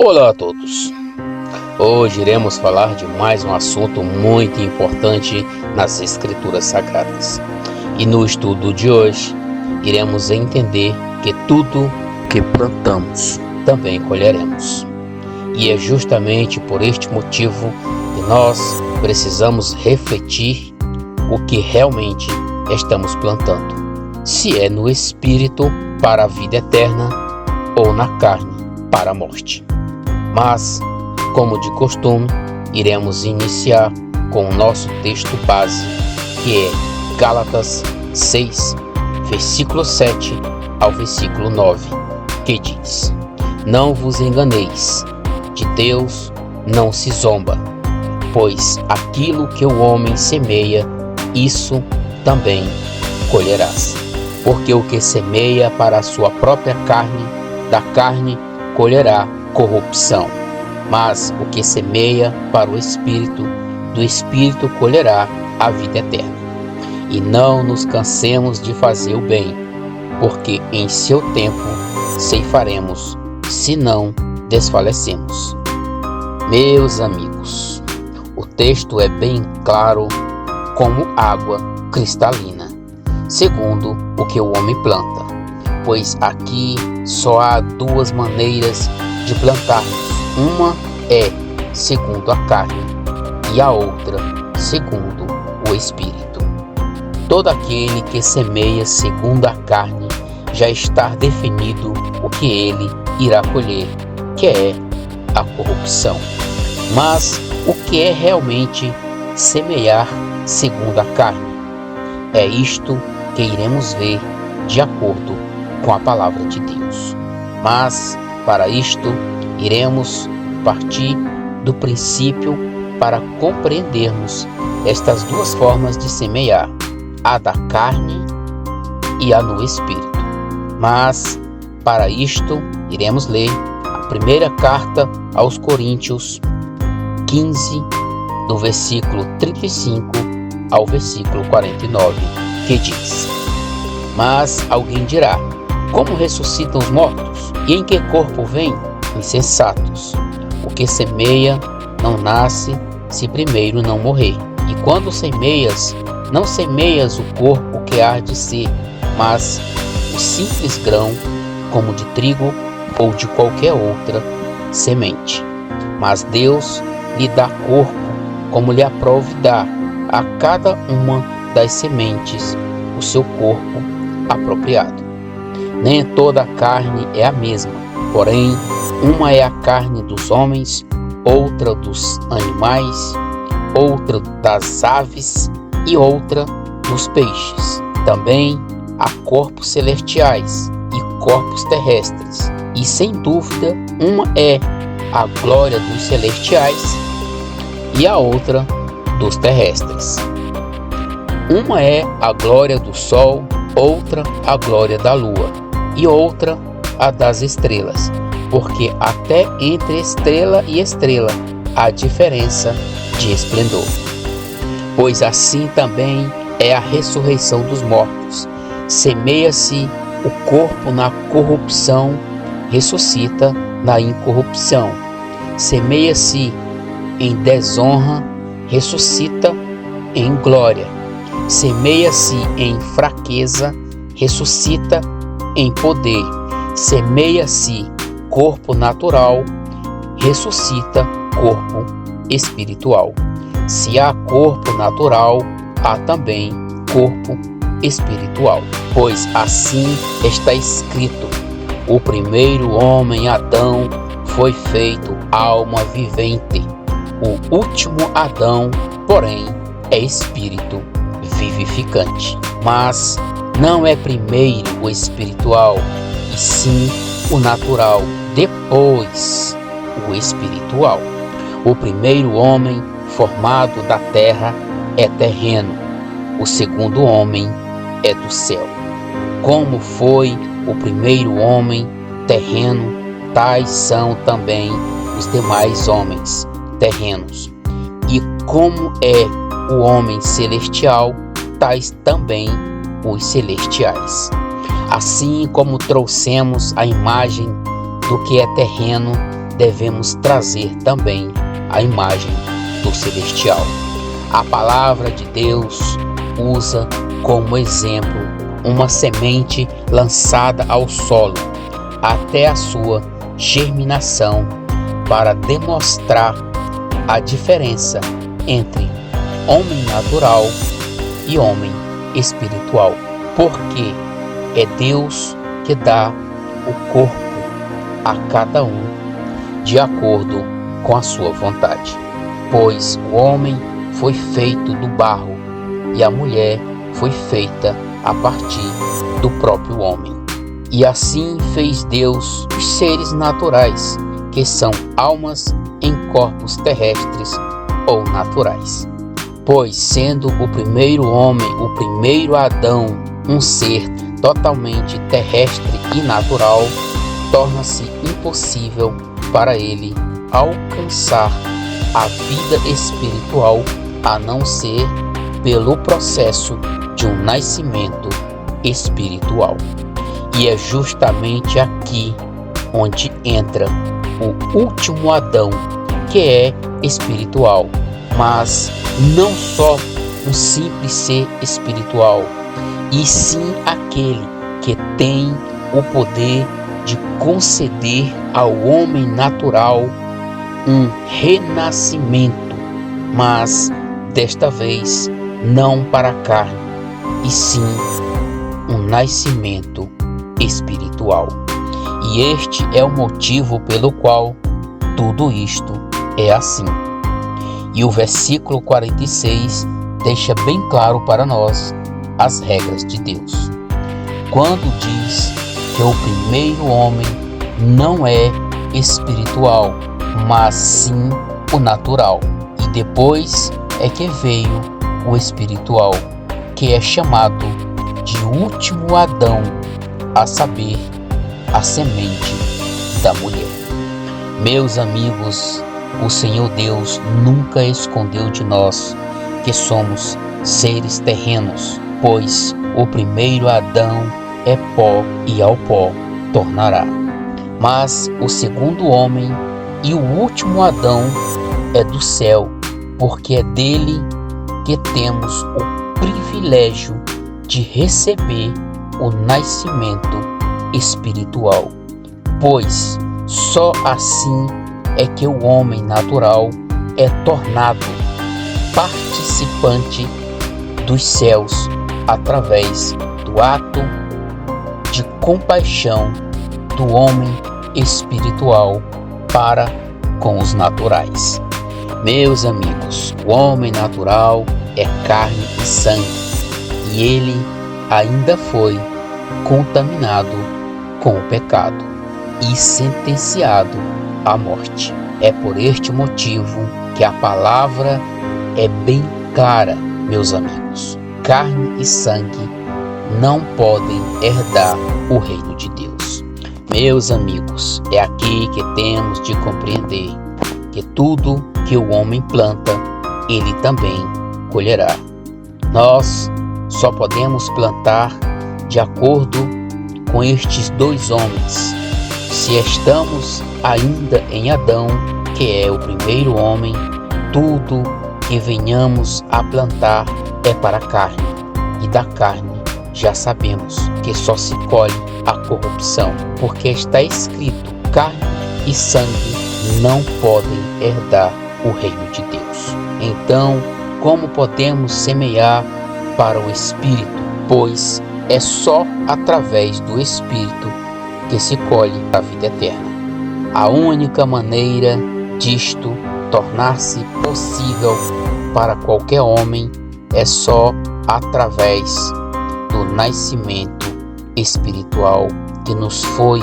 Olá a todos! Hoje iremos falar de mais um assunto muito importante nas Escrituras Sagradas. E no estudo de hoje, iremos entender que tudo que plantamos também colheremos. E é justamente por este motivo que nós precisamos refletir o que realmente estamos plantando. Se é no Espírito para a vida eterna ou na carne para a morte. Mas, como de costume, iremos iniciar com o nosso texto base, que é Gálatas 6, versículo 7 ao versículo 9, que diz: Não vos enganeis, de Deus não se zomba, pois aquilo que o homem semeia, isso também colherás. Porque o que semeia para a sua própria carne, da carne colherá corrupção, mas o que semeia para o Espírito, do Espírito colherá a vida eterna. E não nos cansemos de fazer o bem, porque em seu tempo ceifaremos, se não desfalecemos. Meus amigos, o texto é bem claro como água cristalina, segundo o que o homem planta, pois aqui só há duas maneiras de plantarmos. Uma é segundo a carne e a outra segundo o Espírito. Todo aquele que semeia segundo a carne já está definido o que ele irá colher, que é a corrupção. Mas o que é realmente semear segundo a carne? É isto que iremos ver de acordo com a palavra de Deus. Mas para isto, iremos partir do princípio para compreendermos estas duas formas de semear, a da carne e a no Espírito. Mas, para isto, iremos ler a primeira carta aos Coríntios 15, do versículo 35 ao versículo 49, que diz: Mas alguém dirá: Como ressuscitam os mortos? E em que corpo vêm? Insensatos! O que semeia não nasce se primeiro não morrer. E quando semeias, não semeias o corpo que há de ser, mas o simples grão, como de trigo ou de qualquer outra semente. Mas Deus lhe dá corpo, como lhe aprouve dar a cada uma das sementes o seu corpo apropriado. Nem toda a carne é a mesma, porém, uma é a carne dos homens, outra dos animais, outra das aves e outra dos peixes. Também há corpos celestiais e corpos terrestres, e sem dúvida, uma é a glória dos celestiais e a outra dos terrestres. Uma é a glória do sol, outra a glória da lua, e outra a das estrelas, porque até entre estrela e estrela há diferença de esplendor. Pois assim também é a ressurreição dos mortos. Semeia-se o corpo na corrupção, ressuscita na incorrupção. Semeia-se em desonra, ressuscita em glória. Semeia-se em fraqueza, ressuscita em poder. Semeia-se corpo natural, ressuscita corpo espiritual. Se há corpo natural, há também corpo espiritual. Pois assim está escrito: o primeiro homem, Adão, foi feito alma vivente. O último Adão, porém, é espírito vivificante. Mas não é primeiro o espiritual, e sim o natural, depois o espiritual. O primeiro homem formado da terra é terreno, o segundo homem é do céu. Como foi o primeiro homem terreno, tais são também os demais homens terrenos. E como é o homem celestial, tais também os celestiais. Assim como trouxemos a imagem do que é terreno, devemos trazer também a imagem do celestial. A palavra de Deus usa como exemplo uma semente lançada ao solo até a sua germinação para demonstrar a diferença entre homem natural e homem espiritual, porque é Deus que dá o corpo a cada um de acordo com a sua vontade, pois o homem foi feito do barro e a mulher foi feita a partir do próprio homem. E assim fez Deus os seres naturais, que são almas em corpos terrestres ou naturais. Pois, sendo o primeiro homem, o primeiro Adão, um ser totalmente terrestre e natural, torna-se impossível para ele alcançar a vida espiritual a não ser pelo processo de um nascimento espiritual. E é justamente aqui onde entra o último Adão, que é espiritual, mas não só um simples ser espiritual, e sim aquele que tem o poder de conceder ao homem natural um renascimento, mas desta vez não para a carne, e sim um nascimento espiritual. E este é o motivo pelo qual tudo isto é assim. E o versículo 46 deixa bem claro para nós as regras de Deus, quando diz que o primeiro homem não é espiritual, mas sim o natural, e depois é que veio o espiritual, que é chamado de último Adão, a saber, a semente da mulher. Meus amigos, o Senhor Deus nunca escondeu de nós que somos seres terrenos, pois o primeiro Adão é pó e ao pó tornará. Mas o segundo homem e o último Adão é do céu, porque é dele que temos o privilégio de receber o nascimento espiritual, pois só assim é que o homem natural é tornado participante dos céus através do ato de compaixão do homem espiritual para com os naturais. Meus amigos, o homem natural é carne e sangue, e ele ainda foi contaminado com o pecado e sentenciado à morte. É por este motivo que a palavra é bem clara, meus amigos. Carne e sangue não podem herdar o reino de Deus. Meus amigos, é aqui que temos de compreender que tudo que o homem planta, ele também colherá. Nós só podemos plantar de acordo com estes dois homens. Se estamos ainda em Adão, que é o primeiro homem, tudo que venhamos a plantar é para a carne, e da carne já sabemos que só se colhe a corrupção, porque está escrito: carne e sangue não podem herdar o reino de Deus. Então, como podemos semear para o Espírito? Pois é só através do Espírito que se colhe a vida eterna. A única maneira disto tornar-se possível para qualquer homem é só através do nascimento espiritual que nos foi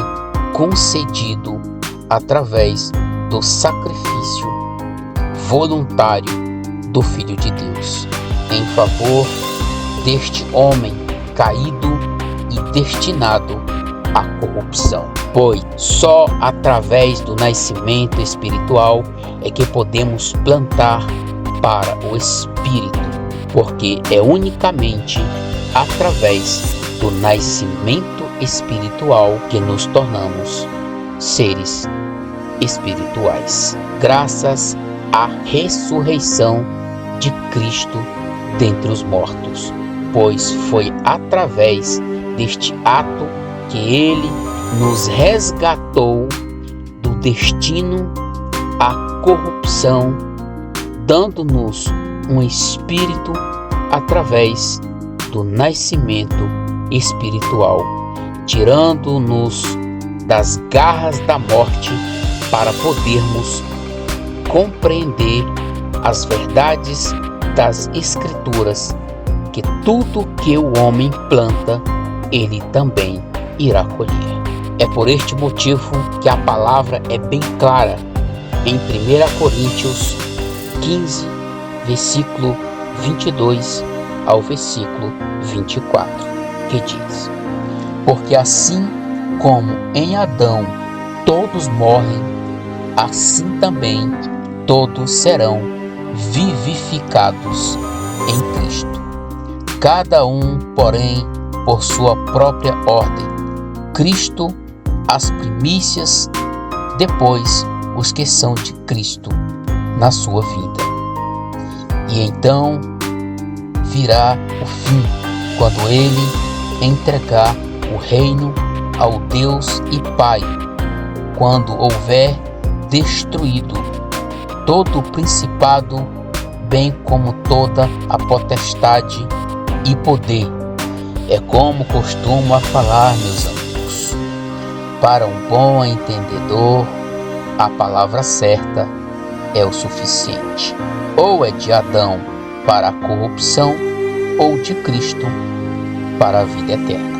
concedido através do sacrifício voluntário do Filho de Deus em favor deste homem caído e destinado à corrupção. Pois só através do nascimento espiritual é que podemos plantar para o Espírito, porque é unicamente através do nascimento espiritual que nos tornamos seres espirituais, graças à ressurreição de Cristo dentre os mortos, pois foi através deste ato que ele nos resgatou do destino à corrupção, dando-nos um espírito através do nascimento espiritual, tirando-nos das garras da morte para podermos compreender as verdades das Escrituras, que tudo que o homem planta, ele também irá colher. É por este motivo que a palavra é bem clara em 1 Coríntios 15, versículo 22 ao versículo 24, que diz: porque assim como em Adão todos morrem, assim também todos serão vivificados em Cristo. Cada um, porém, por sua própria ordem. Cristo, as primícias, depois os que são de Cristo na sua vida. E então virá o fim, quando ele entregar o reino ao Deus e Pai, quando houver destruído todo o principado, bem como toda a potestade e poder. É como costumo a falar, meus amigos. Para um bom entendedor, a palavra certa é o suficiente. Ou é de Adão para a corrupção, ou de Cristo para a vida eterna.